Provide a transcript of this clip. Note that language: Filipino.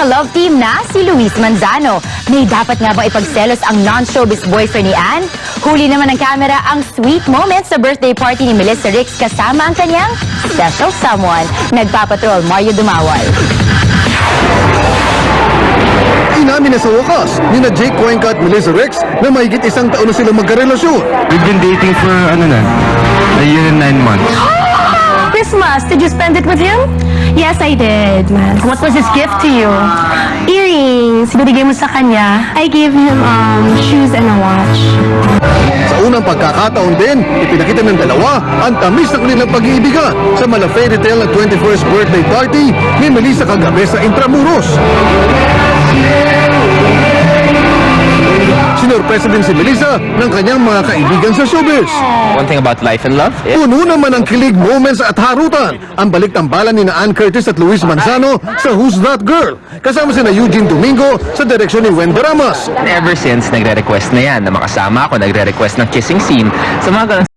ka-love team na si Luis Manzano. May dapat nga bang ipagselos ang non-showbiz boyfriend ni Ann? Huli naman ng camera ang sweet moment sa birthday party ni Melissa Ricks kasama ang kanyang special someone. Nagpapatrol Mario Dumawal. Inamin na sa wakas ni na Jake Cuenca at Melissa Ricks na mahigit isang taon na silang magkarelasyon. We've been dating for, a year and 9 months. Christmas, did you spend it with him? Yes, I did, man. What was his gift to you? Earrings. Binigay mo sa kanya. I gave him shoes and a watch. Sa unang pagkakataon din, ipinakita ng dalawa ang tamis na kanilang pag-iibigan sa mala fairy tale na 21st birthday party ni Melissa kagabi sa Intramuros. Sinorpresa din si Melissa ng kanyang mga kaibigan sa showbiz. One thing about life and love, Puno naman ang kilig moments at harutan ang balik-tambalan ni na Ann Curtis at Luis Manzano sa Who's That Girl? Kasama sina Eugene Domingo sa direksyon ni Wendy Ramos. ever since nagre-request na yan na makasama ako, nagre-request ng kissing scene sa mga ganun